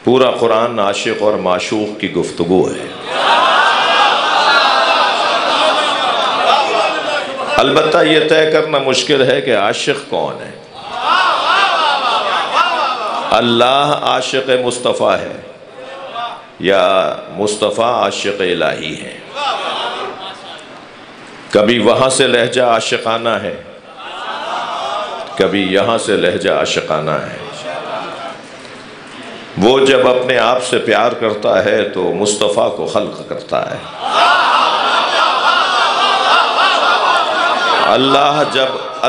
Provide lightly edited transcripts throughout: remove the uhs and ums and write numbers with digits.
پورا قرآن عاشق اور معشوق کی گفتگو ہے۔ البتہ یہ طے کرنا مشکل ہے کہ عاشق کون ہے۔ اللہ عاشق مصطفیٰ ہے یا مصطفیٰ عاشق الہی ہے؟ کبھی وہاں سے لہجہ عاشقانہ ہے، کبھی یہاں سے لہجہ عاشقانہ ہے۔ وہ جب اپنے آپ سے پیار کرتا ہے تو مصطفیٰ کو خلق کرتا ہے۔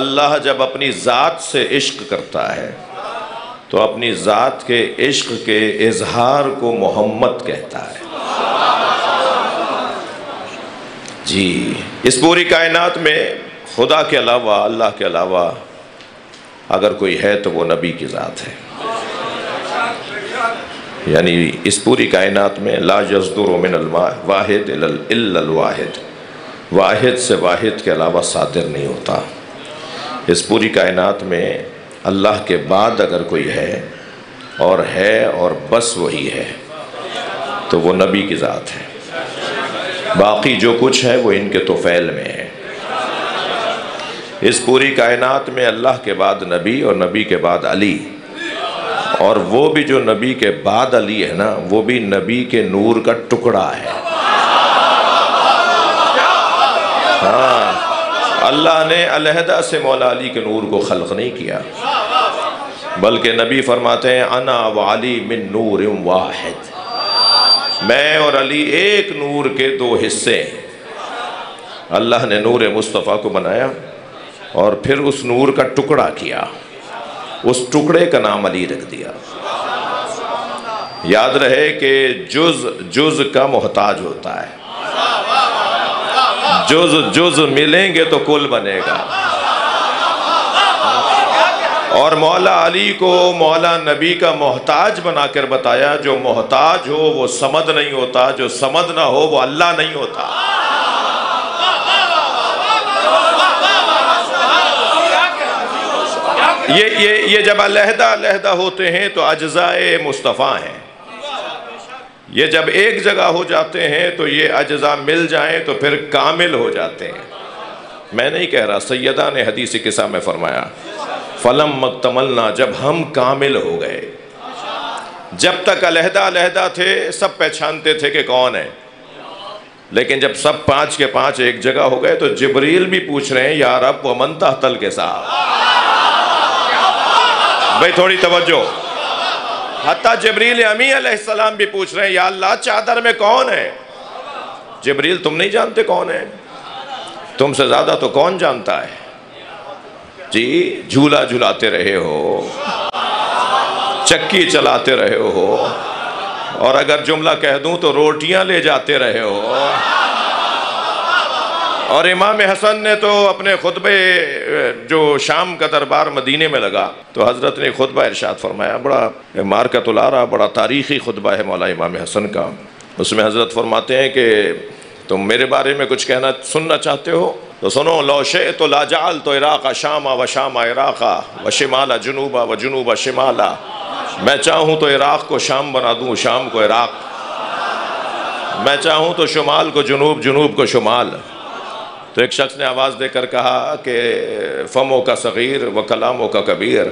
اللہ جب اپنی ذات سے عشق کرتا ہے تو اپنی ذات کے عشق کے اظہار کو محمد کہتا ہے۔ جی، اس پوری کائنات میں خدا کے علاوہ، اللہ کے علاوہ اگر کوئی ہے تو وہ نبی کی ذات ہے۔ یعنی اس پوری کائنات میں لا یصدر من الواحد الا الواحد، واحد سے واحد کے علاوہ صادر نہیں ہوتا۔ اس پوری کائنات میں اللہ کے بعد اگر کوئی ہے اور بس وہی ہے تو وہ نبی کی ذات ہے۔ باقی جو کچھ ہے وہ ان کے طفیل میں ہے۔ اس پوری کائنات میں اللہ کے بعد نبی اور نبی کے بعد علی، اور وہ بھی جو نبی کے بعد علی ہے نا، وہ بھی نبی کے نور کا ٹکڑا ہے۔ ہاں، اللہ نے علیحدہ سے مولا علی کے نور کو خلق نہیں کیا، بلکہ نبی فرماتے ہیں انا وعلی من نور واحد، میں اور علی ایک نور کے دو حصے ہیں۔ اللہ نے نور مصطفیٰ کو بنایا اور پھر اس نور کا ٹکڑا کیا، اس ٹکڑے کا نام علی رکھ دیا۔ یاد رہے کہ جز کا محتاج ہوتا ہے، جز ملیں گے تو کل بنے گا۔ اور مولا علی کو مولا نبی کا محتاج بنا کر بتایا، جو محتاج ہو وہ صمد نہیں ہوتا، جو صمد نہ ہو وہ اللہ نہیں ہوتا۔ یہ جب علیحدہ ہوتے ہیں تو اجزاء مصطفیٰ ہیں، یہ جب ایک جگہ ہو جاتے ہیں تو یہ اجزاء مل جائیں تو پھر کامل ہو جاتے ہیں۔ میں نہیں کہہ رہا، سیدہ نے حدیث قصہ میں فرمایا فلم مکتملنا، جب ہم کامل ہو گئے۔ جب تک علیحدہ تھے سب پہچانتے تھے کہ کون ہے، لیکن جب سب پانچ کے پانچ ایک جگہ ہو گئے تو جبریل بھی پوچھ رہے ہیں یا رب ومن تحت الکساء۔ بھئی تھوڑی توجہ، حتیٰ جبریل امی علیہ السلام بھی پوچھ رہے ہیں یا اللہ چادر میں کون ہے؟ جبریل تم نہیں جانتے کون ہے؟ تم سے زیادہ تو کون جانتا ہے؟ جی، جھولا جھلاتے رہے ہو، چکی چلاتے رہے ہو، اور اگر جملہ کہہ دوں تو روٹیاں لے جاتے رہے ہو۔ اور امام حسن نے تو اپنے خطبے، جو شام کا دربار مدینے میں لگا تو حضرت نے خطبہ ارشاد فرمایا، بڑا مارکۃ الارا، بڑا تاریخی خطبہ ہے مولا امام حسن کا۔ اس میں حضرت فرماتے ہیں کہ تم میرے بارے میں کچھ سننا چاہتے ہو تو سنو، لو شئت لا جعلت عراق شاما و شام عراقا و شمال جنوبا و جنوب شمالا، میں چاہوں تو عراق کو شام بنا دوں، شام کو عراق، میں چاہوں تو شمال کو جنوب، جنوب کو شمال۔ تو ایک شخص نے آواز دے کر کہا کہ فموں کا صغیر و کلاموں کا کبیر،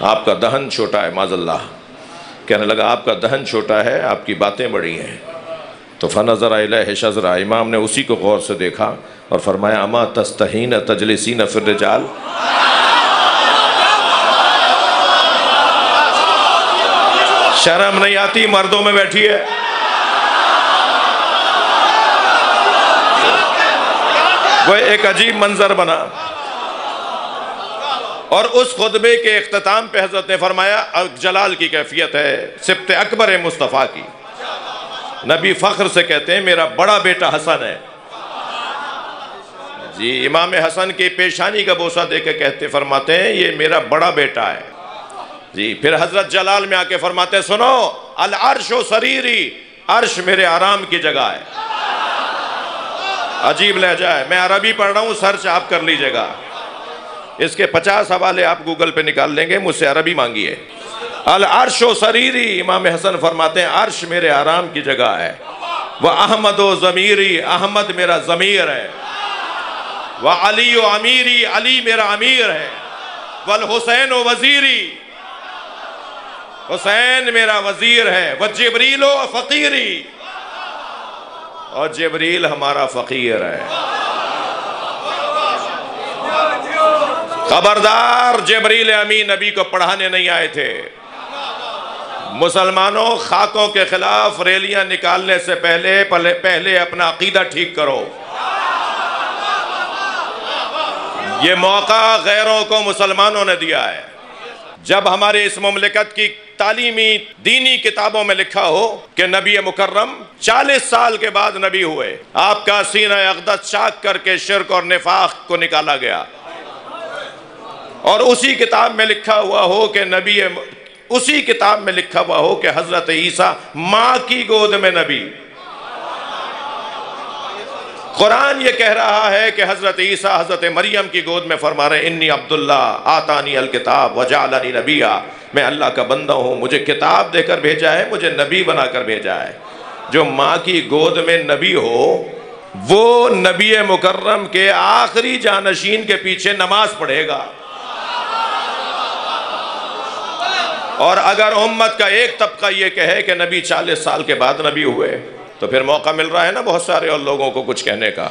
آپ کا دہن چھوٹا ہے معاذ اللہ۔ کہنے لگا آپ کا دہن چھوٹا ہے، آپ کی باتیں بڑی ہیں۔ تو فنظر الیہ شذرا، امام نے اسی کو غور سے دیکھا اور فرمایا اما تستحین تجلسین فی الرجال، شرم نہیں آتی مردوں میں بیٹھی ہے؟ وہ ایک عجیب منظر بنا، اور اس خطبے کے اختتام پہ حضرت نے فرمایا جلال کی کیفیت ہے سبط اکبر مصطفیٰ کی۔ نبی فخر سے کہتے ہیں میرا بڑا بیٹا حسن ہے۔ جی، امام حسن کی پیشانی کا بوسہ دے کے کہتے فرماتے ہیں یہ میرا بڑا بیٹا ہے۔ جی، پھر حضرت جلال میں آ کے فرماتے ہیں سنو، العرش و سریری، عرش میرے آرام کی جگہ ہے۔ عجیب لہجہ ہے، میں عربی پڑھ رہا ہوں، سرچ آپ کر لیجئے گا، اس کے 50 حوالے آپ گوگل پہ نکال لیں گے، مجھ سے عربی مانگی ہے۔ العرش و سریری، امام حسن فرماتے ہیں عرش میرے آرام کی جگہ ہے، وہ احمد و ضمیری، احمد میرا ضمیر ہے، وہ علی و امیری، علی میرا امیر ہے، والحسین و وزیری، حسین میرا وزیر ہے، وہ جبریل و فقیری، اور جبریل ہمارا فقیر ہے۔ خبردار، جبریل امین نبی کو پڑھانے نہیں آئے تھے۔ مسلمانوں، خاکوں کے خلاف ریلیاں نکالنے سے پہلے اپنا عقیدہ ٹھیک کرو۔ یہ موقع غیروں کو مسلمانوں نے دیا ہے۔ جب ہمارے اس مملکت کی تعلیمی دینی کتابوں میں لکھا ہو کہ نبی مکرم 40 سال کے بعد نبی ہوئے، آپ کا سینہ اقدس چاک کر کے شرک اور نفاق کو نکالا گیا، اور اسی کتاب میں لکھا ہوا ہو کہ اسی کتاب میں لکھا ہوا ہو کہ حضرت عیسیٰ ماں کی گود میں نبی، قرآن یہ کہہ رہا ہے کہ حضرت عیسیٰ حضرت مریم کی گود میں فرما رہے ہیں انی عبداللہ آتانی الکتاب وجعلنی نبیا، میں اللہ کا بندہ ہوں، مجھے کتاب دے کر بھیجا ہے، مجھے نبی بنا کر بھیجا ہے۔ جو ماں کی گود میں نبی ہو وہ نبی مکرم کے آخری جانشین کے پیچھے نماز پڑھے گا، اور اگر امت کا ایک طبقہ یہ کہے کہ نبی 40 سال کے بعد نبی ہوئے، تو پھر موقع مل رہا ہے نا بہت سارے اور لوگوں کو کچھ کہنے کا۔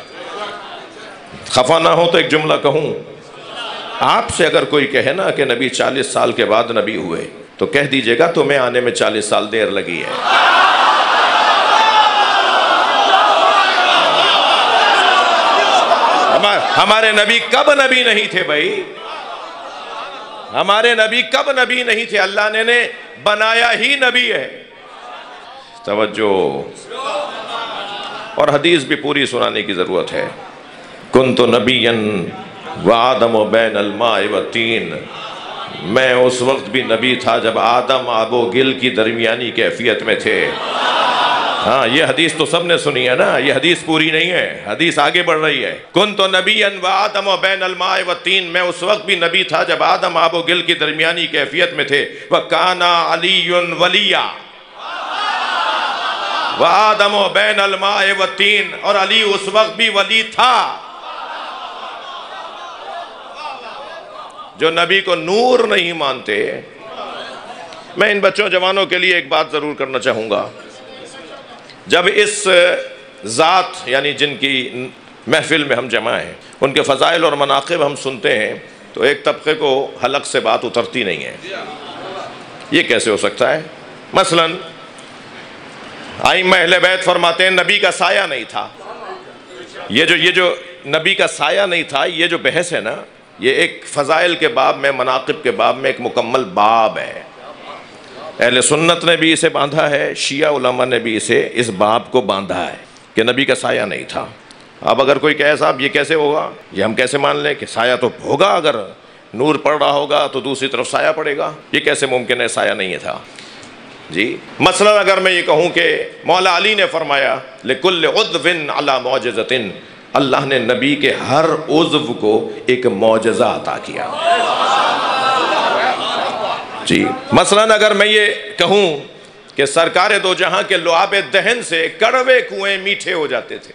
خفا نہ ہو تو ایک جملہ کہوں، آپ سے اگر کوئی کہے نا کہ نبی 40 سال کے بعد نبی ہوئے، تو کہہ دیجئے گا تمہیں آنے میں 40 سال دیر لگی ہے۔ ہمارے نبی کب نبی نہیں تھے بھائی؟ ہمارے نبی کب نبی نہیں تھے؟ اللہ نے بنایا ہی نبی ہے۔ توجہ، اور حدیث بھی پوری سنانے کی ضرورت ہے۔ کنت نبیا وآدم بین الماء والطین، میں اس وقت بھی نبی تھا جب آدم آب و گل کی درمیانی کیفیت میں تھے۔ ہاں، یہ حدیث تو سب نے سنی ہے نا، یہ حدیث پوری نہیں ہے، حدیث آگے بڑھ رہی ہے۔ کنت نبیا وآدم بین الماء والطین، میں اس وقت بھی نبی تھا جب آدم آب و گل کی درمیانی کیفیت میں تھے۔ وکان علی ولیا، وآدم بین الماء والطین، اور علی اس وقت بھی ولی تھا۔ جو نبی کو نور نہیں مانتے، میں ان بچوں جوانوں کے لیے ایک بات ضرور کرنا چاہوں گا۔ جب اس ذات یعنی جن کی محفل میں ہم جمع ہیں، ان کے فضائل اور مناقب ہم سنتے ہیں، تو ایک طبقے کو حلق سے بات اترتی نہیں ہے۔ یہ کیسے ہو سکتا ہے؟ مثلاً ائمہ اہل بیت فرماتے ہیں نبی کا سایہ نہیں تھا۔ یہ جو نبی کا سایہ نہیں تھا، یہ جو بحث ہے نا، یہ ایک فضائل کے باب میں، مناقب کے باب میں ایک مکمل باب ہے۔ اہل سنت نے بھی اسے باندھا ہے، شیعہ علماء نے بھی اس باب کو باندھا ہے کہ نبی کا سایہ نہیں تھا۔ اب اگر کوئی کہے صاحب یہ کیسے ہوگا، یہ ہم کیسے مان لیں کہ سایہ تو ہوگا، اگر نور پڑ رہا ہوگا تو دوسری طرف سایہ پڑے گا، یہ کیسے ممکن ہے سایہ نہیں تھا؟ جی مثلا اگر میں یہ کہوں کہ مولا علی نے فرمایا لِكُلِّ عُضْوٍ عَلَى مُعْجِزَةٍ، اللہ نے نبی کے ہر عضو کو ایک معجزہ عطا کیا۔ جی مثلا اگر میں یہ کہوں کہ سرکار دو جہاں کے لعاب دہن سے کڑوے کنویں میٹھے ہو جاتے تھے،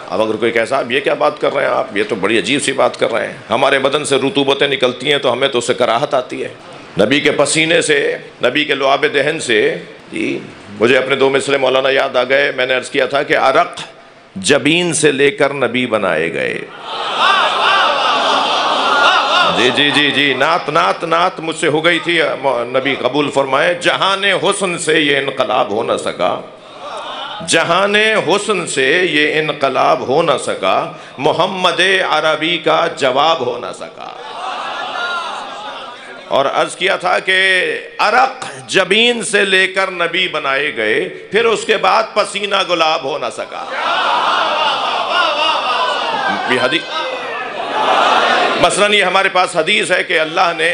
اب اگر کوئی کہے صاحب یہ کیا بات کر رہے ہیں آپ، یہ تو بڑی عجیب سی بات کر رہے ہیں، ہمارے بدن سے رطوبتیں نکلتی ہیں تو ہمیں تو اس سے کراہت آتی ہے، نبی کے پسینے سے، نبی کے لعاب دہن سے۔ جی مجھے اپنے دو مصرے مولانا یاد آ گئے، میں نے عرض کیا تھا کہ عرق جبین سے لے کر نبی بنائے گئے۔ جی جی جی جی نعت مجھ سے ہو گئی تھی، نبی قبول فرمائے، جہان حسن سے یہ انقلاب ہو نہ سکا، جہان حسن سے یہ انقلاب ہو نہ سکا، محمد عربی کا جواب ہو نہ سکا۔ اور عرض کیا تھا کہ عرق جبین سے لے کر نبی بنائے گئے، پھر اس کے بعد پسینہ گلاب ہو نہ سکا۔ یہ حدیث مثلاً یہ ہمارے پاس حدیث ہے کہ اللہ نے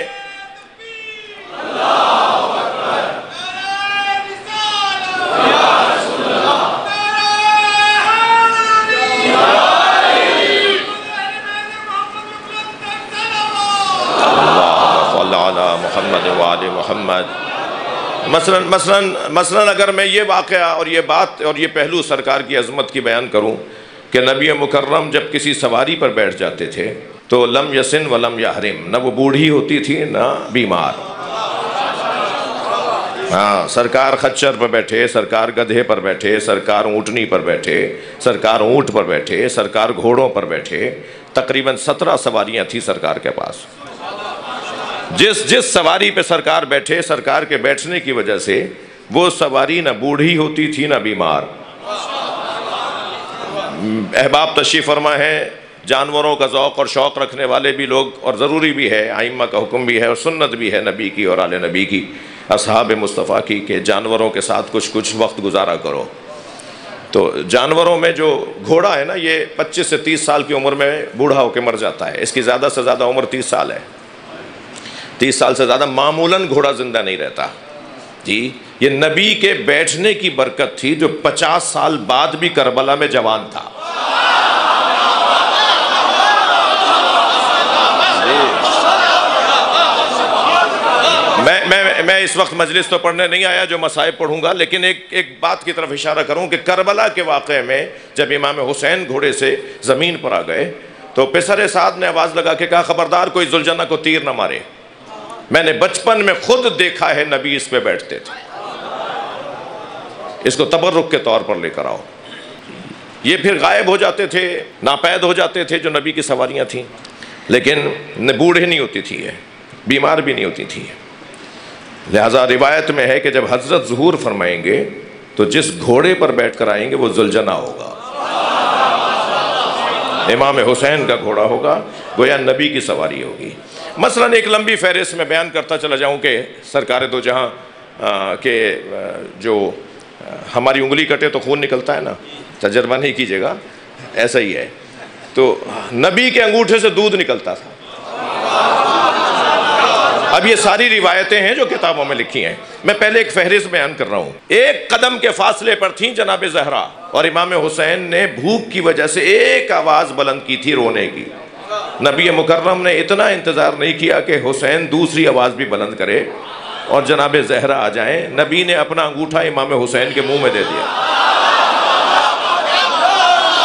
مثلاً اگر میں یہ واقعہ اور یہ بات اور یہ پہلو سرکار کی عظمت کی بیان کروں کہ نبی مکرم جب کسی سواری پر بیٹھ جاتے تھے تو لم یسن ولم یحرم، نہ وہ بوڑھی ہوتی تھی نہ بیمار۔ ہاں، سرکار خچر پر بیٹھے، سرکار گدھے پر بیٹھے، سرکار اونٹنی پر بیٹھے، سرکار اونٹ پر بیٹھے، سرکار گھوڑوں پر بیٹھے، تقریباً 17 سواریاں تھیں سرکار کے پاس۔ جس سواری پہ سرکار بیٹھے، سرکار کے بیٹھنے کی وجہ سے وہ سواری نہ بوڑھی ہوتی تھی نہ بیمار۔ احباب تشریف فرما ہے، جانوروں کا ذوق اور شوق رکھنے والے بھی لوگ، اور ضروری بھی ہے، ائمہ کا حکم بھی ہے اور سنت بھی ہے نبی کی اور آل نبی کی، اصحاب مصطفیٰ کی، کہ جانوروں کے ساتھ کچھ وقت گزارا کرو۔ تو جانوروں میں جو گھوڑا ہے نا، یہ 25 سے 30 سال کی عمر میں بوڑھا ہو کے مر جاتا ہے، اس کی زیادہ سے زیادہ عمر 30 سال ہے۔ 30 سال سے زیادہ معمولاً گھوڑا زندہ نہیں رہتا جی۔ یہ نبی کے بیٹھنے کی برکت تھی، جو 50 سال بعد بھی کربلا میں جوان تھا۔ میں اس وقت مجلس تو پڑھنے نہیں آیا جو مصائب پڑھوں گا، لیکن ایک بات کی طرف اشارہ کروں کہ کربلا کے واقعے میں جب امام حسین گھوڑے سے زمین پر آ گئے تو پسر سعد نے آواز لگا کے کہا، خبردار کوئی ذوالجنہ کو تیر نہ مارے، میں نے بچپن میں خود دیکھا ہے نبی اس پہ بیٹھتے تھے، اس کو تبرک کے طور پر لے کر آؤ۔ یہ پھر غائب ہو جاتے تھے، ناپید ہو جاتے تھے جو نبی کی سواریاں تھیں، لیکن بوڑھے نہیں ہوتی تھی، بیمار بھی نہیں ہوتی تھی۔ لہٰذا روایت میں ہے کہ جب حضرت ظہور فرمائیں گے تو جس گھوڑے پر بیٹھ کر آئیں گے وہ ذوالجنہ ہوگا، امام حسین کا گھوڑا ہوگا، گویا نبی کی سواری ہوگی۔ مثلاً ایک لمبی فہرست میں بیان کرتا چلا جاؤں کہ سرکار دو جہاں کے جو ہماری انگلی کٹے تو خون نکلتا ہے نا، تجربہ نہیں کیجیے گا، ایسا ہی ہے۔ تو نبی کے انگوٹھے سے دودھ نکلتا تھا۔ اب یہ ساری روایتیں ہیں جو کتابوں میں لکھی ہیں، میں پہلے ایک فہرست بیان کر رہا ہوں۔ ایک قدم کے فاصلے پر تھیں جناب زہرا، اور امام حسین نے بھوک کی وجہ سے ایک آواز بلند کی تھی رونے کی۔ نبی مکرم نے اتنا انتظار نہیں کیا کہ حسین دوسری آواز بھی بلند کرے اور جناب زہرا آ جائیں، نبی نے اپنا انگوٹھا امام حسین کے منہ میں دے دیا،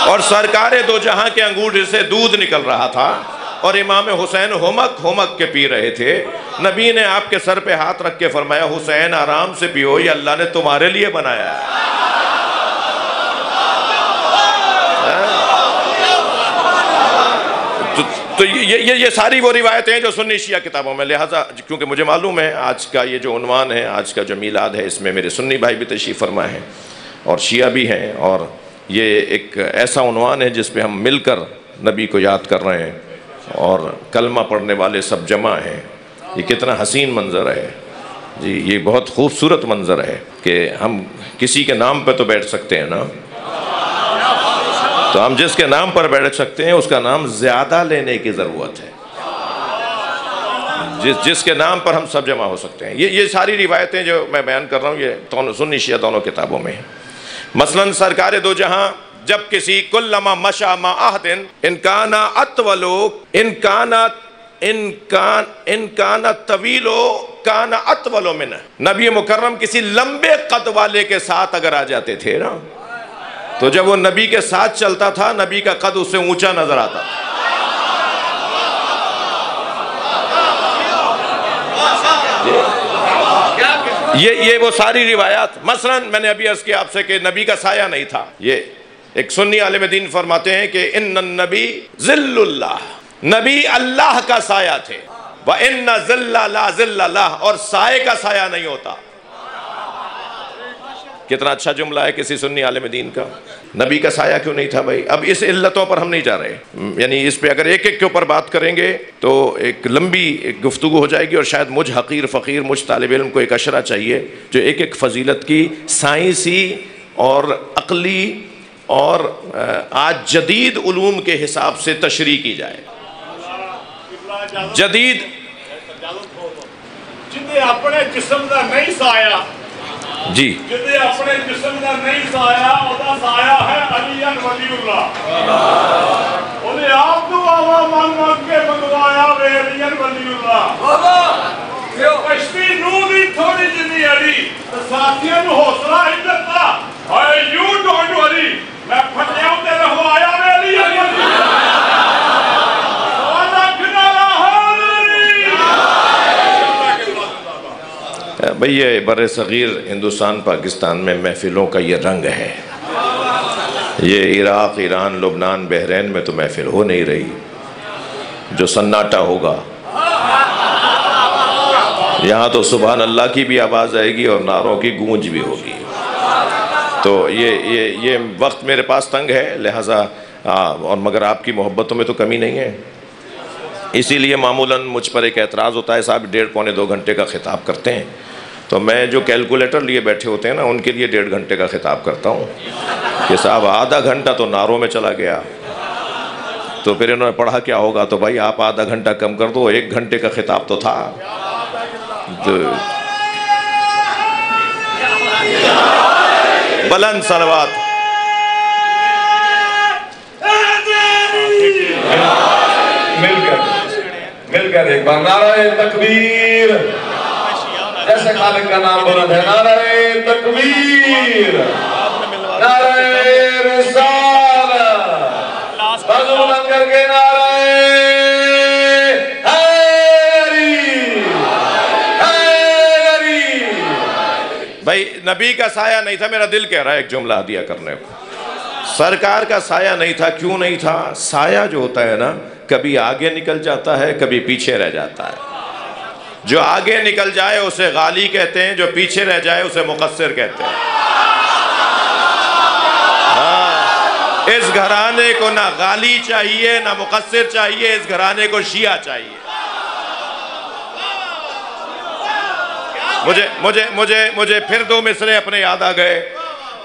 اور سرکار دو جہاں کے انگوٹھے سے دودھ نکل رہا تھا اور امام حسین ہمک ہمک کے پی رہے تھے۔ نبی نے آپ کے سر پہ ہاتھ رکھ کے فرمایا، حسین آرام سے پیو، یہ اللہ نے تمہارے لیے بنایا ہے۔ تو یہ ساری وہ روایتیں ہیں جو سنی شیعہ کتابوں میں، لہٰذا کیونکہ مجھے معلوم ہے آج کا یہ جو عنوان ہے، آج کا جو میلاد ہے، اس میں میرے سنی بھائی بھی تشریف فرما ہیں اور شیعہ بھی ہیں، اور یہ ایک ایسا عنوان ہے جس پہ ہم مل کر نبی کو یاد کر رہے ہیں اور کلمہ پڑھنے والے سب جمع ہیں۔ یہ کتنا حسین منظر ہے جی، یہ بہت خوبصورت منظر ہے کہ ہم کسی کے نام پہ تو بیٹھ سکتے ہیں نا، تو ہم جس کے نام پر بیٹھ سکتے ہیں اس کا نام زیادہ لینے کی ضرورت ہے، جس کے نام پر ہم سب جمع ہو سکتے ہیں۔ یہ ساری روایتیں جو میں بیان کر رہا ہوں یہ سنی شیعہ دونوں کتابوں میں ہیں۔ مثلاً سرکار دو جہاں جب کسی کلما مشا ما احدن ان کان طویلو کان اطول منہ، نبی مکرم کسی لمبے قد والے کے ساتھ اگر آ جاتے تھے نا، تو جب وہ نبی کے ساتھ چلتا تھا نبی کا قد اس سے اونچا نظر آتا تھا۔ یہ وہ ساری روایات، مثلا میں نے ابھی عرض کیا آپ سے کہ نبی کا سایہ نہیں تھا۔ یہ ایک سنی عالم دین فرماتے ہیں کہ ان النبی ذل اللہ، نبی اللہ کا سایہ تھے، وَإِنَّ ذِلَّ لَا ذِلَّ لَهُ، اور سائے کا سایہ نہیں ہوتا۔ کتنا اچھا جملہ ہے کسی سنی عالم دین کا، نبی کا سایہ کیوں نہیں تھا بھائی؟ اب اس علتوں پر ہم نہیں جا رہے، یعنی اس پہ اگر ایک ایک کے اوپر بات کریں گے تو ایک لمبی گفتگو ہو جائے گی، اور شاید مجھ حقیر فقیر مجھ طالب علم کو ایک اشرہ چاہیے جو ایک ایک فضیلت کی سائنسی اور عقلی اور آج جدید علوم کے حساب سے تشریح کی جائے۔ جدید جنہیں اپنے جسم کا نہیں سایہ، جی جنہیں اپنے جسم کا نہیں سایہ، وہ سایہ ہے علی ولی اللہ۔ انہیں آپ کو آوا مانگ کے منگوایا وے علی ولی اللہ۔ کشتی نو دی تھوڑی جنی علی، بھئی یہ بر صغیر ہندوستان پاکستان میں محفلوں کا یہ رنگ ہے. یہ عراق، ایران، لبنان، بحرین میں تو محفل ہو نہیں رہی. جو سناٹا ہوگا یہاں تو سبحان اللہ کی بھی آواز آئے گی اور نعروں کی گونج بھی ہوگی. تو یہ وقت میرے پاس تنگ ہے، لہٰذا اور مگر آپ کی محبتوں میں تو کمی نہیں ہے. اسی لیے معمولاً مجھ پر ایک اعتراض ہوتا ہے، صاحب 1.5 پونے 2 گھنٹے کا خطاب کرتے ہیں. تو میں جو کیلکولیٹر لیے بیٹھے ہوتے ہیں نا، ان کے لیے 1.5 گھنٹے کا خطاب کرتا ہوں کہ صاحب آدھا گھنٹہ تو نعروں میں چلا گیا. تو پھر انہوں نے پڑھا کیا ہوگا؟ تو بھائی آپ آدھا گھنٹہ کم کر دو، 1 گھنٹے کا خطاب تو تھا. بلند صلوات. مل کر ایک بار نعرہ تکبیر. جیسے خالق کا نام بلند ہے، نعرہ تکبیر، نعرہ رسالت. بازو بلند کر کے نعرہ بھائی نبی کا سایہ نہیں تھا. میرا دل کہہ رہا ہے ایک جملہ دیا کرنے کو. سرکار کا سایہ نہیں تھا. کیوں نہیں تھا؟ سایہ جو ہوتا ہے نا، کبھی آگے نکل جاتا ہے، کبھی پیچھے رہ جاتا ہے. جو آگے نکل جائے اسے غالی کہتے ہیں، جو پیچھے رہ جائے اسے مقصر کہتے ہیں. اس گھرانے کو نہ غالی چاہیے نہ مقصر چاہیے، اس گھرانے کو شیعہ چاہیے. مجھے پھر 2 مصرے اپنے یاد آ گئے.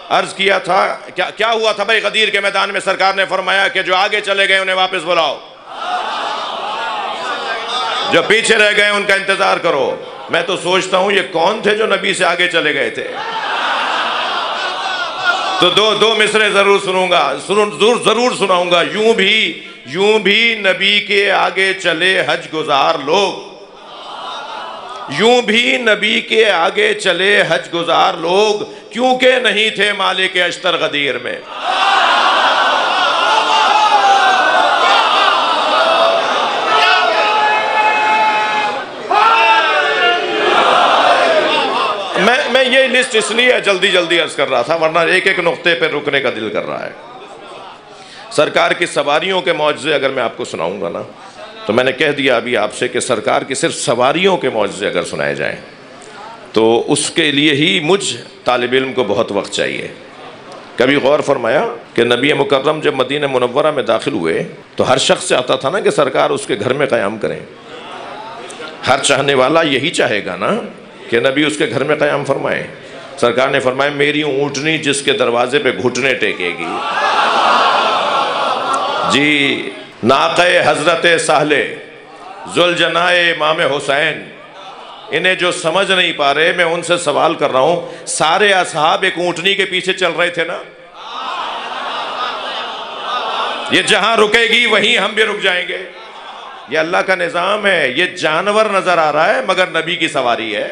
عرض کیا تھا کیا ہوا تھا بھائی؟ غدیر کے میدان میں سرکار نے فرمایا کہ جو آگے چلے گئے انہیں واپس بلاؤ، جو پیچھے رہ گئے ان کا انتظار کرو. میں تو سوچتا ہوں یہ کون تھے جو نبی سے آگے چلے گئے تھے؟ تو 2 مصرے ضرور سنوں گا، ضرور سناؤں گا. یوں بھی نبی کے آگے چلے حج گزار لوگ، یوں بھی نبی کے آگے چلے حج گزار لوگ، کیونکہ نہیں تھے مالک اشتر غدیر میں. میں یہ لسٹ اس لیے جلدی عرض کر رہا تھا، ورنہ ایک نقطے پہ رکنے کا دل کر رہا ہے. سرکار کی سواریوں کے معجزے اگر میں آپ کو سناؤں گا نا، تو میں نے کہہ دیا ابھی آپ سے کہ سرکار کی صرف سواریوں کے معجزے اگر سنائے جائیں تو اس کے لیے ہی مجھ طالب علم کو بہت وقت چاہیے. کبھی غور فرمایا کہ نبی مکرم جب مدینہ منورہ میں داخل ہوئے تو ہر شخص چاہتا تھا نا کہ سرکار اس کے گھر میں قیام کریں. ہر چاہنے والا یہی چاہے گا نا کہ نبی اس کے گھر میں قیام فرمائے. سرکار نے فرمایا میری اونٹنی جس کے دروازے پہ گھٹنے ٹیکے گی. جی ناقہ حضرت سہل ذوالجناح امام حسین، انہیں جو سمجھ نہیں پا رہے، میں ان سے سوال کر رہا ہوں، سارے اصحاب ایک اونٹنی کے پیچھے چل رہے تھے نا؟ یہ جہاں رکے گی وہیں ہم بھی رک جائیں گے. یہ اللہ کا نظام ہے. یہ جانور نظر آ رہا ہے مگر نبی کی سواری ہے.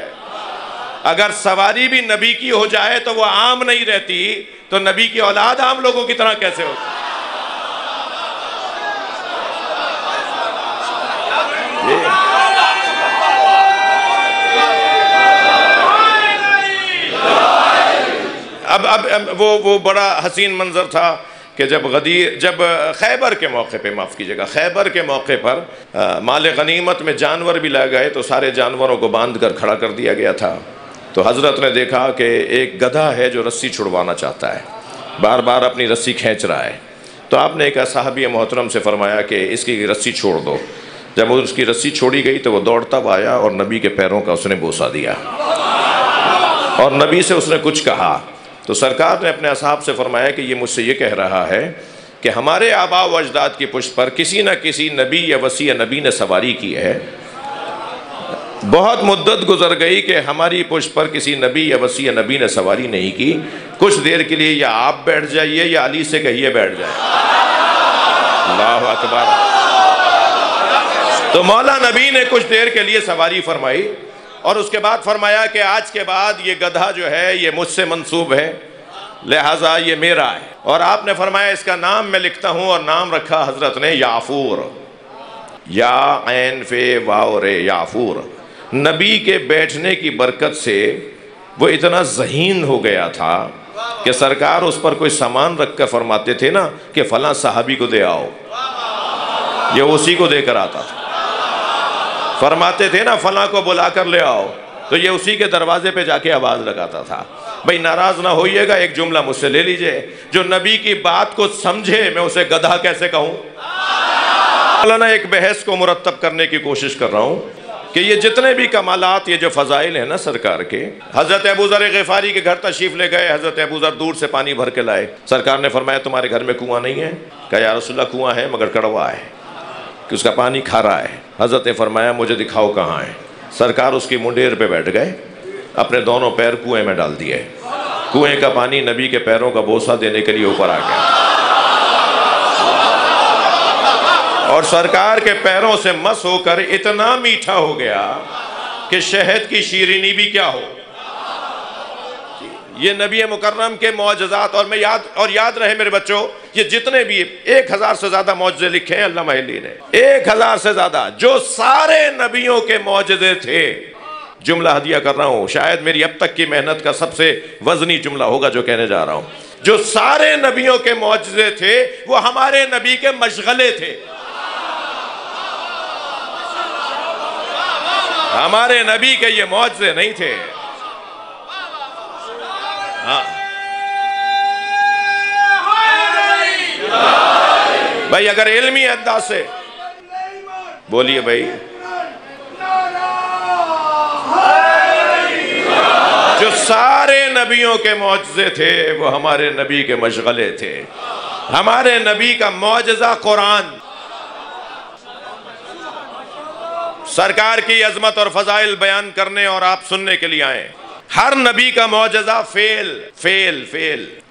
اگر سواری بھی نبی کی ہو جائے تو وہ عام نہیں رہتی، تو نبی کی اولاد عام لوگوں کی طرح کیسے ہوتی؟ اب وہ بڑا حسین منظر تھا کہ جب خیبر کے موقع پہ، معاف کیجئے گا، خیبر کے موقع پر مال غنیمت میں جانور بھی لائے گئے تو سارے جانوروں کو باندھ کر کھڑا کر دیا گیا تھا. تو حضرت نے دیکھا کہ ایک گدھا ہے جو رسی چھڑوانا چاہتا ہے، بار بار اپنی رسی کھینچ رہا ہے. تو آپ نے ایک صحابی محترم سے فرمایا کہ اس کی رسی چھوڑ دو. جب اس کی رسی چھوڑی گئی تو وہ دوڑتا ہوا آیا اور نبی کے پیروں کا اس نے بوسہ دیا اور نبی سے اس نے کچھ کہا. تو سرکار نے اپنے اصحاب سے فرمایا کہ یہ مجھ سے یہ کہہ رہا ہے کہ ہمارے آباء و اجداد کی پشت پر کسی نہ کسی نبی یا وصی نبی نے سواری کی ہے. بہت مدت گزر گئی کہ ہماری پشت پر کسی نبی یا وصی نبی نے سواری نہیں کی. کچھ دیر کے لیے یا آپ بیٹھ جائیے یا علی سے کہیے بیٹھ جائے. اللہ اکبر. تو مولا نبی نے کچھ دیر کے لیے سواری فرمائی اور اس کے بعد فرمایا کہ آج کے بعد یہ گدھا جو ہے یہ مجھ سے منسوب ہے، لہٰذا یہ میرا ہے. اور آپ نے فرمایا اس کا نام میں لکھتا ہوں، اور نام رکھا حضرت نے یافور، یا عین فے واو رے، یافور. نبی کے بیٹھنے کی برکت سے وہ اتنا ذہین ہو گیا تھا کہ سرکار اس پر کوئی سامان رکھ کر فرماتے تھے نا کہ فلاں صحابی کو دے آؤ، یہ اسی کو دے کر آتا تھا۔ فرماتے تھے نا فلاں کو بلا کر لے آؤ، تو یہ اسی کے دروازے پہ جا کے آواز لگاتا تھا۔ بھئی ناراض نہ ہوئیے گا، ایک جملہ مجھ سے لے لیجئے، جو نبی کی بات کو سمجھے میں اسے گدھا کیسے کہوں؟ مولانا ایک بحث کو مرتب کرنے کی کوشش کر رہا ہوں کہ یہ جتنے بھی کمالات، یہ جو فضائل ہیں نا سرکار کے، حضرت ابو ذر غفاری کے گھر تشریف لے گئے، حضرت ابو ذر دور سے پانی بھر کے لائے، سرکار نے فرمایا تمہارے گھر میں کنواں نہیں ہے؟ کہا یا رسول اللہ کنواں ہے مگر کڑوا ہے، کہ اس کا پانی کھارا ہے۔ حضرت نے فرمایا مجھے دکھاؤ کہاں ہے۔ سرکار اس کی منڈیر پہ بیٹھ گئے، اپنے دونوں پیر کنویں میں ڈال دیے، کنویں کا پانی نبی کے پیروں کا بوسہ دینے کے لیے اوپر آ گیا، اور سرکار کے پیروں سے مس ہو کر اتنا میٹھا ہو گیا کہ شہد کی شیرینی بھی کیا ہو۔ یہ نبی مکرم کے معجزات، اور یاد رہے میرے بچوں، یہ جتنے بھی 1000 سے زیادہ معجزے لکھے ہیں علامہ حلی نے، 1000 سے زیادہ، جو سارے نبیوں کے معجزے تھے۔ جملہ ہدیہ کر رہا ہوں، شاید میری اب تک کی محنت کا سب سے وزنی جملہ ہوگا جو کہنے جا رہا ہوں۔ جو سارے نبیوں کے معجزے تھے وہ ہمارے نبی کے مشغلے تھے، ہمارے نبی کے یہ معجزے نہیں تھے۔ ہاں بھائی اگر علمی انداز سے بولیے بھائی، جو سارے نبیوں کے معجزے تھے وہ ہمارے نبی کے مشغلے تھے۔ ہمارے نبی کا معجزہ قرآن، سرکار کی عظمت اور فضائل بیان کرنے اور آپ سننے کے لیے آئے۔ ہر نبی کا معجزہ فیل۔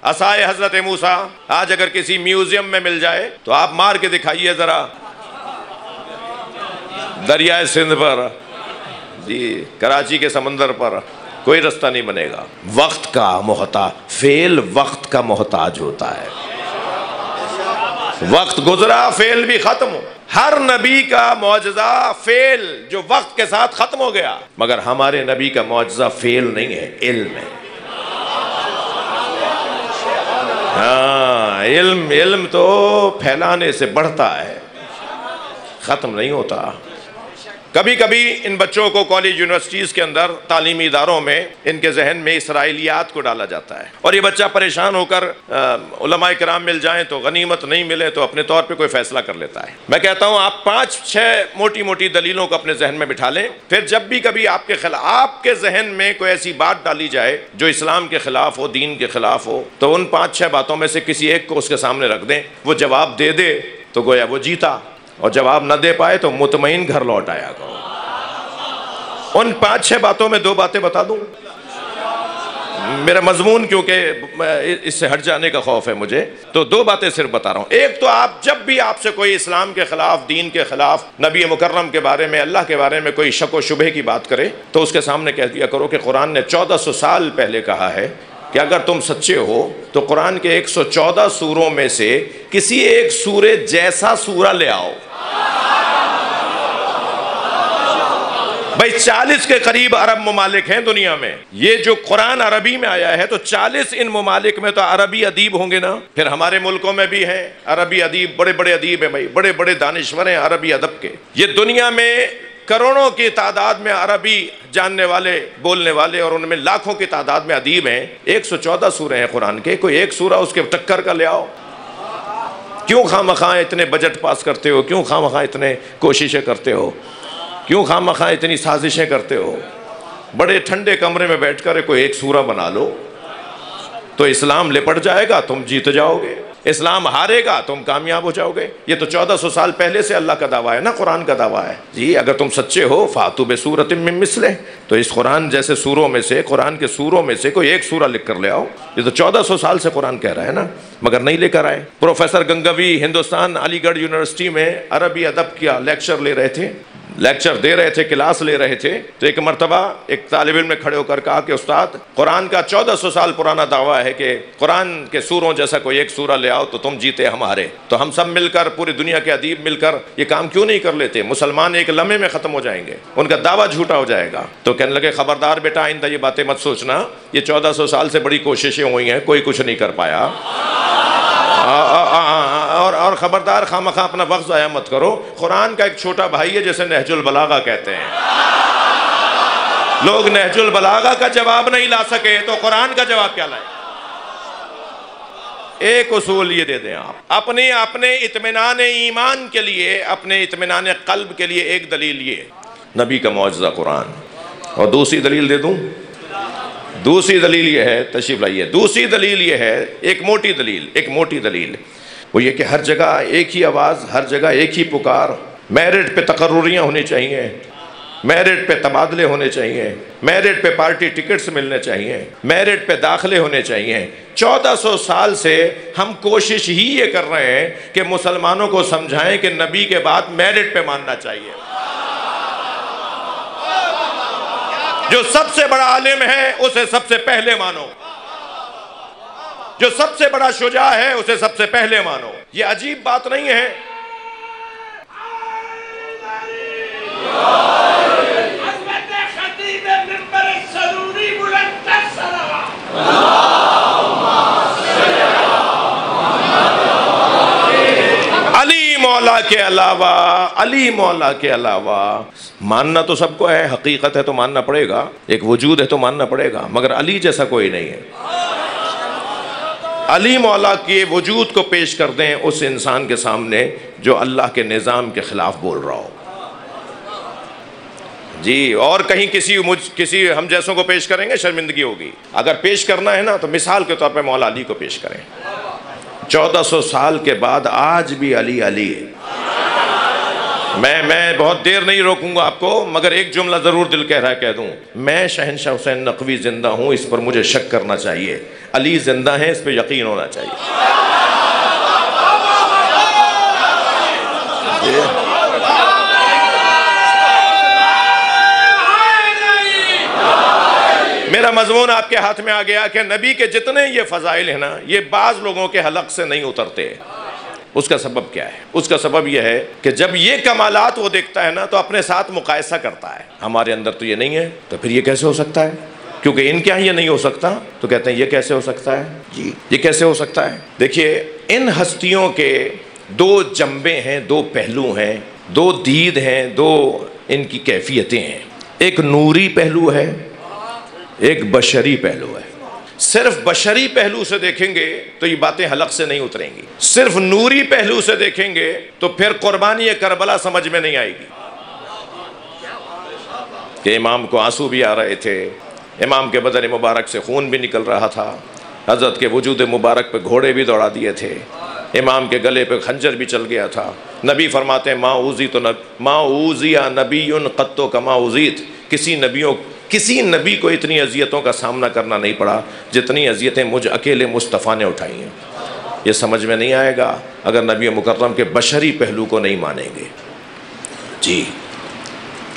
عصائے حضرت موسیٰ آج اگر کسی میوزیم میں مل جائے تو آپ مار کے دکھائیے ذرا، دریائے سندھ پر، جی کراچی کے سمندر پر کوئی رستہ نہیں بنے گا۔ وقت کا محتاج، فیل وقت کا محتاج ہوتا ہے، وقت گزرا فیل بھی ختم ہو۔ ہر نبی کا معجزہ فیل جو وقت کے ساتھ ختم ہو گیا، مگر ہمارے نبی کا معجزہ فیل نہیں ہے، علم ہے۔ ہاں علم تو پھیلانے سے بڑھتا ہے، ختم نہیں ہوتا۔ کبھی کبھی ان بچوں کو کالج یونیورسٹیز کے اندر تعلیمی اداروں میں ان کے ذہن میں اسرائیلیات کو ڈالا جاتا ہے، اور یہ بچہ پریشان ہو کر علماء کرام مل جائیں تو غنیمت، نہیں ملے تو اپنے طور پہ کوئی فیصلہ کر لیتا ہے۔ میں کہتا ہوں آپ 5-6 موٹی دلیلوں کو اپنے ذہن میں بٹھا لیں، پھر جب بھی کبھی آپ کے ذہن میں کوئی ایسی بات ڈالی جائے جو اسلام کے خلاف ہو، دین کے خلاف ہو، تو ان 5-6 باتوں میں سے کسی ایک کو اس کے سامنے رکھ دیں، وہ جواب دے دے تو گویا وہ جیتا، اور جواب نہ دے پائے تو مطمئن گھر لوٹ آیا کرو۔ ان 5-6 باتوں میں 2 باتیں بتا دوں، میرا مضمون کیونکہ اس سے ہٹ جانے کا خوف ہے مجھے، تو 2 باتیں صرف بتا رہا ہوں۔ ایک تو آپ جب بھی آپ سے کوئی اسلام کے خلاف، دین کے خلاف، نبی مکرم کے بارے میں، اللہ کے بارے میں کوئی شک و شبہ کی بات کرے تو اس کے سامنے کہہ دیا کرو کہ قرآن نے 1400 سال پہلے کہا ہے کہ اگر تم سچے ہو تو قرآن کے 114 سوروں میں سے کسی ایک سورے جیسا سورہ لے آؤ۔ بھائی 40 کے قریب عرب ممالک ہیں دنیا میں، یہ جو قرآن عربی میں آیا ہے تو 40 ان ممالک میں تو عربی ادیب ہوں گے نا، پھر ہمارے ملکوں میں بھی ہیں عربی ادیب، بڑے ادیب ہیں بھائی، بڑے دانشور ہیں عربی ادب کے۔ یہ دنیا میں کروڑوں کی تعداد میں عربی جاننے والے، بولنے والے، اور ان میں لاکھوں کی تعداد میں ادیب ہیں۔ 114 سورے ہیں قرآن کے، کوئی ایک سورہ اس کے ٹکر کا لے آؤ۔ کیوں خواہ اتنے بجٹ پاس کرتے ہو؟ کیوں خواہ اتنے کوششیں کرتے ہو؟ کیوں خواہ اتنی سازشیں کرتے ہو؟ بڑے ٹھنڈے کمرے میں بیٹھ کر کوئی ایک سورہ بنا لو تو اسلام لپٹ جائے گا، تم جیت جاؤ گے۔ اسلام ہارے گا، تم کامیاب ہو جاؤ گے۔ یہ تو 1400 سال پہلے سے اللہ کا دعویٰ ہے نا، قرآن کا دعویٰ ہے جی۔ اگر تم سچے ہو فاتو بسورۃ من مثلہ، تو اس قرآن جیسے سوروں میں سے، قرآن کے سوروں میں سے کوئی ایک سورہ لکھ کر لے آؤ۔ یہ تو 1400 سال سے قرآن کہہ رہا ہے نا، مگر نہیں لے کر آئے۔ پروفیسر گنگوی ہندوستان علی گڑھ یونیورسٹی میں عربی ادب کیا لیکچر لے رہے تھے، لیکچر دے رہے تھے، کلاس لے رہے تھے، تو ایک مرتبہ ایک طالب علم نے کھڑے ہو کر کہا کہ استاد، قرآن کا 1400 سال پرانا دعویٰ ہے کہ قرآن کے سوروں جیسا کوئی ایک سورہ لے آؤ تو تم جیتے ہمارے، تو ہم سب مل کر، پوری دنیا کے ادیب مل کر یہ کام کیوں نہیں کر لیتے؟ مسلمان ایک لمحے میں ختم ہو جائیں گے، ان کا دعویٰ جھوٹا ہو جائے گا۔ تو کہنے لگے خبردار بیٹا، آئندہ یہ باتیں مت سوچنا، یہ 1400 سال سے بڑی کوششیں ہوئی ہیں، کوئی کچھ نہیں کر پایا، اور خبردار خامخواہ اپنا وقت ضائع مت کرو۔ قرآن کا ایک چھوٹا بھائی ہے جسے نہج البلاغہ کہتے ہیں، لوگ نہج البلاغہ کا جواب نہیں لا سکے تو قرآن کا جواب کیا لائیں؟ ایک اصول یہ دے دیں آپ اپنے اطمینان ایمان کے لیے، اپنے اطمینان قلب کے لیے، ایک دلیل یہ نبی کا معجزہ قرآن، اور دوسری دلیل دے دوں؟ دوسری دلیل یہ ہے، تشریف لائیے، دوسری دلیل یہ ہے، ایک موٹی دلیل وہ یہ کہ ہر جگہ ایک ہی آواز، ہر جگہ ایک ہی پکار، میرٹ پہ تقرریاں ہونی چاہیے، میرٹ پہ تبادلے ہونے چاہیے، میرٹ پہ پارٹی ٹکٹس ملنے چاہیے، میرٹ پہ داخلے ہونے چاہیے۔ 1400 سال سے ہم کوشش ہی یہ کر رہے ہیں کہ مسلمانوں کو سمجھائیں کہ نبی کے بعد میرٹ پہ ماننا چاہیے، جو سب سے بڑا عالم ہے اسے سب سے پہلے مانو، جو سب سے بڑا شجاع ہے اسے سب سے پہلے مانو۔ یہ عجیب بات نہیں ہے؟ علی مولا کے علاوہ ماننا تو سب کو ہے، حقیقت ہے تو ماننا پڑے گا، ایک وجود ہے تو ماننا پڑے گا، مگر علی جیسا کوئی نہیں ہے۔ علی مولا کے وجود کو پیش کر دیں اس انسان کے سامنے جو اللہ کے نظام کے خلاف بول رہا ہو جی، اور کہیں کسی ہم جیسوں کو پیش کریں گے شرمندگی ہوگی۔ اگر پیش کرنا ہے نا تو مثال کے طور پہ مولا علی کو پیش کریں۔ 1400 سال کے بعد آج بھی علی علی ہے۔ میں بہت دیر نہیں روکوں گا آپ کو، مگر ایک جملہ ضرور دل کہہ رہا ہے کہہ دوں، میں شہنشاہ حسین نقوی زندہ ہوں، اس پر مجھے شک کرنا چاہیے، علی زندہ ہیں اس پہ یقین ہونا چاہیے۔ میرا مضمون آپ کے ہاتھ میں آ گیا کہ نبی کے جتنے یہ فضائل ہیں نا، یہ بعض لوگوں کے حلق سے نہیں اترتے۔ اس کا سبب کیا ہے؟ اس کا سبب یہ ہے کہ جب یہ کمالات وہ دیکھتا ہے نا تو اپنے ساتھ مقایسہ کرتا ہے، ہمارے اندر تو یہ نہیں ہے، تو پھر یہ کیسے ہو سکتا ہے؟ کیونکہ ان کے یہاں یہ نہیں ہو سکتا، تو کہتے ہیں یہ کیسے ہو سکتا ہے؟ جی یہ کیسے ہو سکتا ہے؟ دیکھیے، ان ہستیوں کے دو جنبے ہیں، دو پہلو ہیں، دو دید ہیں، دو ان کی کیفیتیں ہیں۔ ایک نوری پہلو ہے، ایک بشری پہلو ہے۔ صرف بشری پہلو سے دیکھیں گے تو یہ باتیں حلق سے نہیں اتریں گی، صرف نوری پہلو سے دیکھیں گے تو پھر قربانی کربلا سمجھ میں نہیں آئے گی کہ امام کو آنسو بھی آ رہے تھے، امام کے بدن مبارک سے خون بھی نکل رہا تھا، حضرت کے وجود مبارک پہ گھوڑے بھی دوڑا دیے تھے، امام کے گلے پہ خنجر بھی چل گیا تھا۔ نبی فرماتے ہیں ما اوذی نبی قط کما اوذیت، کسی نبی کو اتنی اذیتوں کا سامنا کرنا نہیں پڑا جتنی اذیتیں مجھ اکیلے مصطفیٰ نے اٹھائی ہیں۔ یہ سمجھ میں نہیں آئے گا اگر نبی مکرم کے بشری پہلو کو نہیں مانیں گے۔ جی،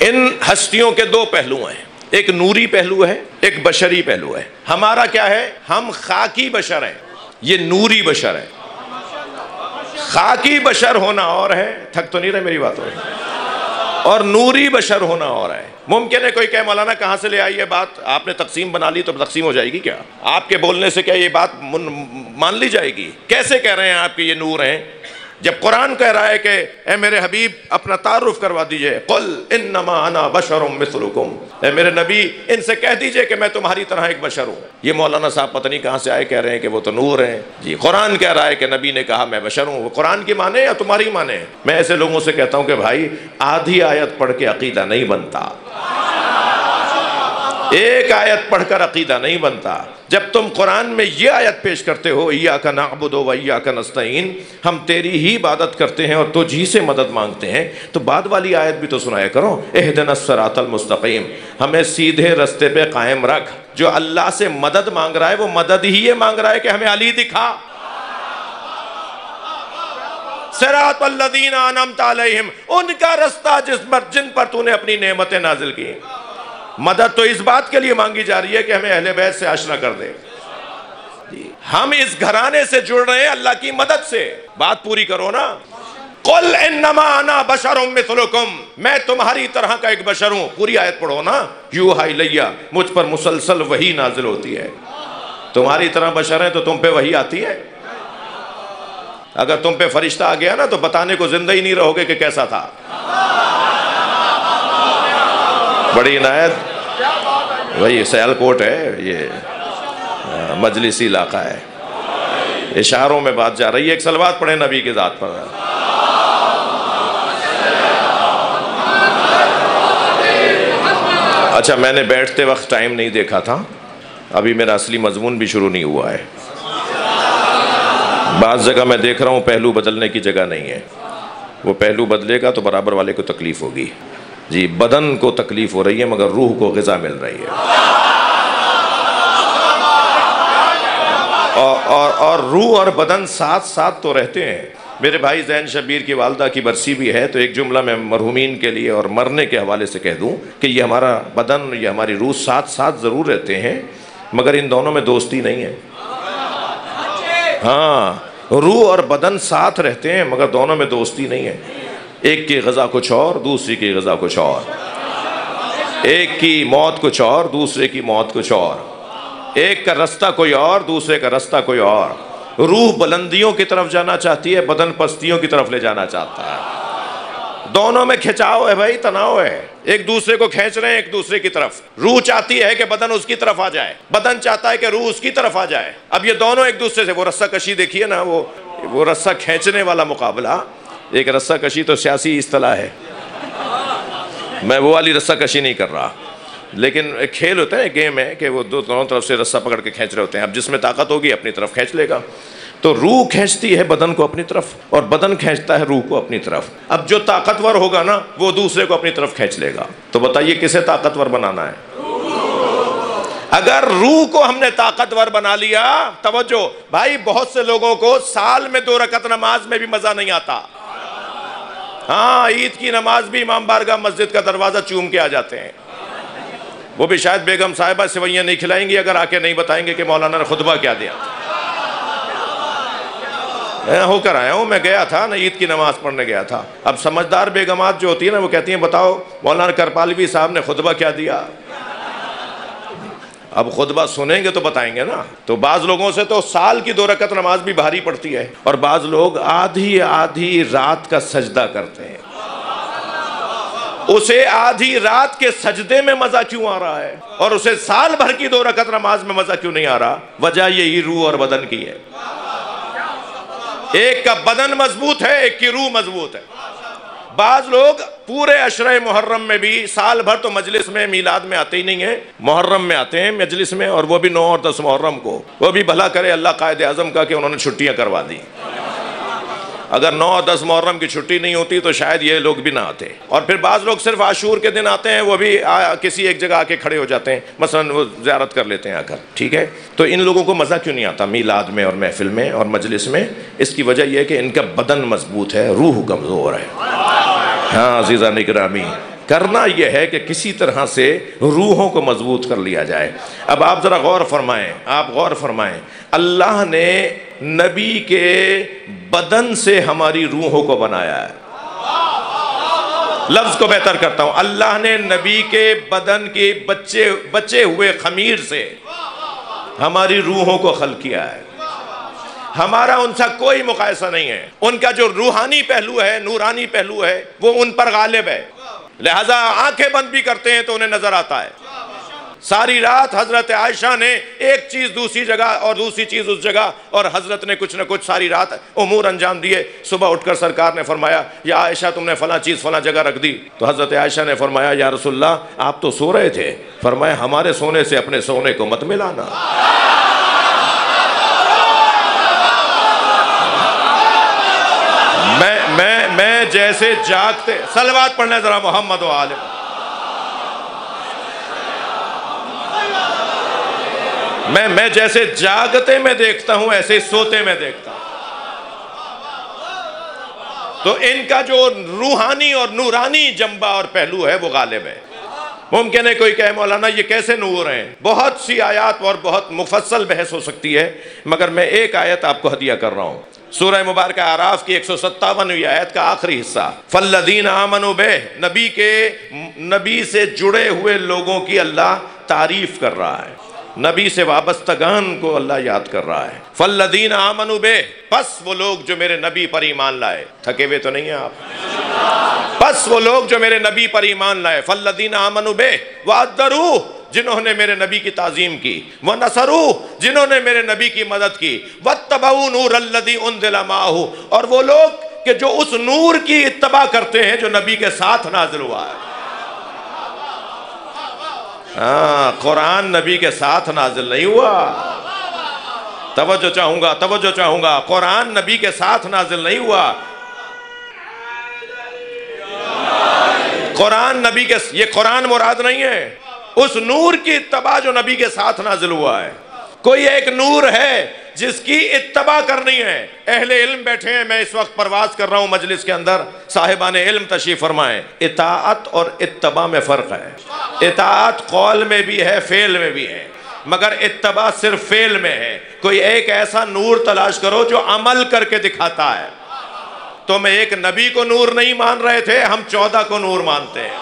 ان ہستیوں کے دو پہلو ہیں، ایک نوری پہلو ہے، ایک بشری پہلو ہے۔ ہمارا کیا ہے؟ ہم خاکی بشر ہیں، یہ نوری بشر ہے۔ خاکی بشر ہونا اور ہے، تھک تو نہیں رہے میری بات ہوئی، اور نوری بشر ہونا اور ہے۔ ممکن ہے کوئی کہے مولانا کہاں سے لے آئی یہ بات؟ آپ نے تقسیم بنا لی تو تقسیم ہو جائے گی کیا؟ آپ کے بولنے سے کیا یہ بات مان لی جائے گی؟ کیسے کہہ رہے ہیں آپ کہ یہ نور ہیں، جب قرآن کہہ رہا ہے کہ اے میرے حبیب اپنا تعارف کروا دیجئے، قل انما انا بشر مثلکم، اے میرے نبی ان سے کہہ دیجئے کہ میں تمہاری طرح ایک بشر ہوں۔ یہ مولانا صاحب پتہ نہیں کہاں سے آئے کہہ رہے ہیں کہ وہ تو نور ہیں۔ جی، قرآن کہہ رہا ہے کہ نبی نے کہا میں بشر ہوں، وہ قرآن کی مانے یا تمہاری مانے؟ میں ایسے لوگوں سے کہتا ہوں کہ بھائی آدھی آیت پڑھ کے عقیدہ نہیں بنتا، ایک آیت پڑھ کر عقیدہ نہیں بنتا۔ جب تم قرآن میں یہ آیت پیش کرتے ہو ایاک نعبد و ایاک نستعین، ہم تیری ہی عبادت کرتے ہیں اور تجھ ہی سے مدد مانگتے ہیں، تو بعد والی آیت بھی تو سنایا کرو، اہدنا الصراط المستقیم، ہمیں سیدھے رستے پہ قائم رکھ۔ جو اللہ سے مدد مانگ رہا ہے وہ مدد ہی یہ مانگ رہا ہے کہ ہمیں علی دکھا۔ صراط الذین انعمت علیہم، ان کا رستہ جن پر تو نے اپنی نعمتیں نازل کی۔ مدد تو اس بات کے لیے مانگی جا رہی ہے کہ ہمیں اہل بیت سے آشنا کر دے۔ ہم اس گھرانے سے جڑ رہے ہیں اللہ کی مدد سے، بات پوری کرو نا۔ قل انما انا بشر مثلکم، میں تمہاری طرح کا ایک بشر ہوں، پوری آیت پڑھو نا۔ یوحی الیہ، مجھ پر مسلسل وحی نازل ہوتی ہے۔ تمہاری طرح بشر ہیں تو تم پہ وحی آتی ہے؟ اگر تم پہ فرشتہ آ گیا نا تو بتانے کو زندہ ہی نہیں رہو گے کہ کیسا تھا۔ بڑی عنایت، وہی سیال کوٹ ہے، یہ مجلسی علاقہ ہے، اشاروں میں بات جا رہی ہے۔ ایک صلوات پڑھیں نبی کی ذات پر۔ اچھا، میں نے بیٹھتے وقت ٹائم نہیں دیکھا تھا، ابھی میرا اصلی مضمون بھی شروع نہیں ہوا ہے۔ بعض جگہ میں دیکھ رہا ہوں پہلو بدلنے کی جگہ نہیں ہے، وہ پہلو بدلے گا تو برابر والے کو تکلیف ہوگی۔ جی، بدن کو تکلیف ہو رہی ہے مگر روح کو غذا مل رہی ہے، اور روح اور بدن ساتھ ساتھ تو رہتے ہیں۔ میرے بھائی زین شبیر کی والدہ کی برسی بھی ہے، تو ایک جملہ میں مرحومین کے لیے اور مرنے کے حوالے سے کہہ دوں کہ یہ ہمارا بدن، یہ ہماری روح ساتھ ساتھ ضرور رہتے ہیں مگر ان دونوں میں دوستی نہیں ہے۔ ہاں، روح اور بدن ساتھ رہتے ہیں مگر دونوں میں دوستی نہیں ہے۔ ایک کی غذا کچھ اور، دوسری کی غذا کچھ اور، ایک کی موت کچھ اور، دوسرے کی موت کچھ اور، ایک کا رستہ کوئی اور، دوسرے کا رستہ کوئی اور۔ روح بلندیوں کی طرف جانا چاہتی ہے، بدن پستیوں کی طرف لے جانا چاہتا ہے۔ دونوں میں کھچاؤ ہے بھائی، تناؤ ہے، ایک دوسرے کو کھینچ رہے ہیں ایک دوسرے کی طرف۔ روح چاہتی ہے کہ بدن اس کی طرف آ جائے، بدن چاہتا ہے کہ روح اس کی طرف آ جائے۔ اب یہ دونوں ایک دوسرے سے، وہ رسہ کشی دیکھیے نا، وہ رسہ کھینچنے والا مقابلہ، ایک رسہ کشی تو سیاسی اصطلاح ہے، میں وہ والی رسہ کشی نہیں کر رہا، لیکن ایک کھیل ہوتا ہے، گیم ہے کہ وہ دونوں طرف سے رسہ پکڑ کے کھینچ رہے ہوتے ہیں۔ اب جس میں طاقت ہوگی اپنی طرف کھینچ لے گا۔ تو روح کھینچتی ہے بدن کو اپنی طرف اور بدن کھینچتا ہے روح کو اپنی طرف۔ اب جو طاقتور ہوگا نا وہ دوسرے کو اپنی طرف کھینچ لے گا۔ تو بتائیے کسے طاقتور بنانا ہے؟ اگر روح کو ہم نے طاقتور بنا لیا، توجہ بھائی، بہت سے لوگوں کو سال میں 2 رکعت نماز میں بھی مزہ نہیں آتا۔ ہاں، عید کی نماز بھی امام بارگاہ مسجد کا دروازہ چوم کے آ جاتے ہیں، وہ بھی شاید بیگم صاحبہ سوئیاں نہیں کھلائیں گی اگر آ کے نہیں بتائیں گے کہ مولانا نے خطبہ کیا دیا۔ ہو کر آیا ہوں، میں گیا تھا نا، عید کی نماز پڑھنے گیا تھا۔ اب سمجھدار بیگمات جو ہوتی ہیں نا، وہ کہتی ہیں بتاؤ مولانا کرپالوی صاحب نے خطبہ کیا دیا۔ اب خطبہ سنیں گے تو بتائیں گے نا۔ تو بعض لوگوں سے تو سال کی 2 رکعت نماز بھی بھاری پڑتی ہے، اور بعض لوگ آدھی آدھی رات کا سجدہ کرتے ہیں۔ اسے آدھی رات کے سجدے میں مزہ کیوں آ رہا ہے اور اسے سال بھر کی 2 رکعت نماز میں مزہ کیوں نہیں آ رہا؟ وجہ یہی روح اور بدن کی ہے۔ ایک کا بدن مضبوط ہے، ایک کی روح مضبوط ہے۔ بعض لوگ پورے عشرہ محرم میں بھی سال بھر تو مجلس میں میلاد میں آتے ہی نہیں ہیں، محرم میں آتے ہیں مجلس میں، اور وہ بھی 9 اور 10 محرم کو۔ وہ بھی بھلا کرے اللہ قائد اعظم کا کہ انہوں نے چھٹیاں کروا دی۔ اگر 9 اور 10 محرم کی چھٹی نہیں ہوتی تو شاید یہ لوگ بھی نہ آتے۔ اور پھر بعض لوگ صرف عاشور کے دن آتے ہیں، وہ بھی کسی ایک جگہ آ کے کھڑے ہو جاتے ہیں، مثلا وہ زیارت کر لیتے ہیں آ کر، ٹھیک ہے۔ تو ان لوگوں کو مزہ کیوں نہیں آتا میلاد میں اور محفل میں اور مجلس میں؟ اس کی وجہ یہ ہے کہ ان کا بدن مضبوط ہے، روح کمزور ہے۔ ہاں عزیزان اکرامی، کرنا یہ ہے کہ کسی طرح سے روحوں کو مضبوط کر لیا جائے۔ اب آپ ذرا غور فرمائیں، اللہ نے نبی کے بدن سے ہماری روحوں کو بنایا ہے۔ لفظ کو بہتر کرتا ہوں، اللہ نے نبی کے بدن کے بچے ہوئے خمیر سے ہماری روحوں کو خلق کیا ہے۔ ہمارا ان سے کوئی مقایسہ نہیں ہے۔ ان کا جو روحانی پہلو ہے، نورانی پہلو ہے، وہ ان پر غالب ہے، لہذا آنکھیں بند بھی کرتے ہیں تو انہیں نظر آتا ہے۔ ساری رات حضرت عائشہ نے ایک چیز دوسری جگہ اور دوسری چیز اس جگہ، اور حضرت نے کچھ نہ کچھ ساری رات امور انجام دیے۔ صبح اٹھ کر سرکار نے فرمایا یا عائشہ تم نے فلاں چیز فلاں جگہ رکھ دی، تو حضرت عائشہ نے فرمایا یا رسول اللہ آپ تو سو رہے تھے۔ فرمایا ہمارے سونے سے اپنے سونے کو مت ملانا۔ میں جیسے جاگتے، صلوات پڑھنے ذرا محمد و آل، میں جیسے جاگتے میں دیکھتا ہوں ایسے سوتے میں دیکھتا ہوں۔ تو ان کا جو روحانی اور نورانی جنبہ اور پہلو ہے وہ غالب ہے۔ ممکن ہے کوئی کہے مولانا یہ کیسے نور ہیں؟ بہت سی آیات اور بہت مفصل بحث ہو سکتی ہے، مگر میں ایک آیت آپ کو ہدیہ کر رہا ہوں۔ سورہ مبارکہ اعراف کی 157ویں آیت کا آخری حصہ، فَالَّذِينَ آمَنُوا بِهِ، نبی سے جڑے ہوئے لوگوں کی اللہ تعریف کر رہا ہے، نبی سے وابستگان کو اللہ یاد کر رہا ہے۔ فَالَّذِينَ آمَنُوا بِهِ، پس وہ لوگ جو میرے نبی پر ایمان لائے۔ تھکے ہوئے تو نہیں ہیں آپ؟ پس وہ لوگ جو میرے نبی پر ایمان لائے، فَالَّذِينَ آمَنُوا بِهِ وَعَذَّرُوهُ، جنہوں نے میرے نبی کی تعظیم کی، وَنَصَرُوهُ، جنہوں نے میرے نبی کی مدد کی، وَاتَّبَعُوا نُورَ الَّذِي أُنزِلَ مَعَهُ، اور وہ لوگ کہ جو اس نور کی اتباع کرتے ہیں جو نبی کے ساتھ نازل ہوا ہے۔ قرآن نبی کے ساتھ نازل نہیں ہوا، توجہ چاہوں گا، قرآن نبی کے ساتھ نازل نہیں ہوا، قرآن نبی کے، یہ قرآن مراد نہیں ہے، اس نور کی اتباع جو نبی کے ساتھ نازل ہوا ہے۔ کوئی ایک نور ہے جس کی اتباع کرنی ہے۔ اہل علم بیٹھے ہیں، میں اس وقت پرواز کر رہا ہوں مجلس کے اندر، صاحبان علم تشریف فرمائیں۔ اطاعت اور اتباع میں فرق ہے۔ اطاعت قول میں بھی ہے، فعل میں بھی ہے، مگر اتباع صرف فعل میں ہے۔ کوئی ایک ایسا نور تلاش کرو جو عمل کر کے دکھاتا ہے۔ تو میں ایک نبی کو نور نہیں مان رہے تھے، ہم 14 کو نور مانتے ہیں،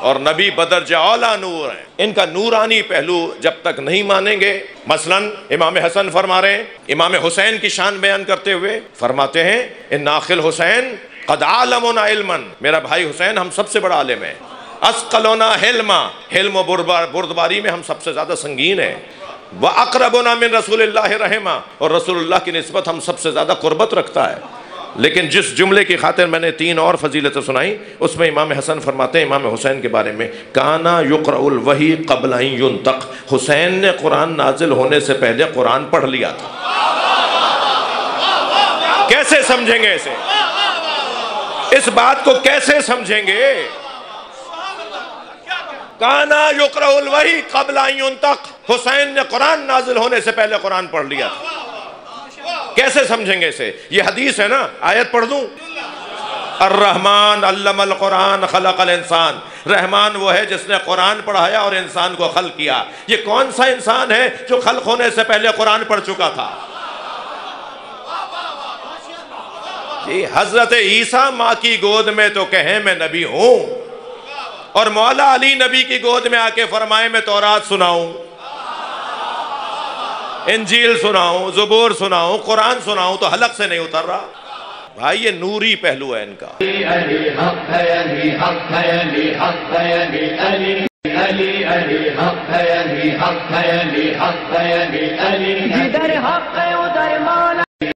اور نبی بدرجہ اعلیٰ نور ہیں۔ ان کا نورانی پہلو جب تک نہیں مانیں گے، مثلا امام حسن فرما رہے ہیں، امام حسین کی شان بیان کرتے ہوئے فرماتے ہیں، ان اخل حسین قد عالمنا علما، میرا بھائی حسین ہم سب سے بڑا عالم ہے، اسقلنا حلما، حلم و بردباری میں ہم سب سے زیادہ سنگین ہیں، وَأَقْرَبُنَا مِن رسول اللہ رحمہ، اور رسول اللہ کی نسبت ہم سب سے زیادہ قربت رکھتا ہے۔ لیکن جس جملے کی خاطر میں نے 3 اور فضیلتیں سنائی، اس میں امام حسن فرماتے ہیں امام حسین کے بارے میں، کانا یقرأ الوحی قبل ان ینطق، حسین نے قرآن نازل ہونے سے پہلے قرآن پڑھ لیا تھا۔ کیسے سمجھیں گے اسے؟ اس بات کو کیسے سمجھیں گے؟ کانا یقرأ الوحی قبل ان ینطق، حسین نے قرآن نازل ہونے سے پہلے قرآن پڑھ لیا تھا۔ کیسے سمجھیں گے اسے؟ یہ حدیث ہے نا، آیت پڑھ دوں، الرحمن علم القرآن خلق الانسان، رحمان وہ ہے جس نے قرآن پڑھایا اور انسان کو خلق کیا۔ یہ کون سا انسان ہے جو خلق ہونے سے پہلے قرآن پڑھ چکا تھا؟ جی حضرت عیسیٰ ماں کی گود میں تو کہیں میں نبی ہوں، اور مولا علی نبی کی گود میں آ کے فرمائے میں تورات سناؤں، انجیل سناؤں، زبور سناؤں، قرآن سناؤں، تو حلق سے نہیں اتر رہا۔ بھائی یہ نوری پہلو ہے ان کا۔ جدھر حق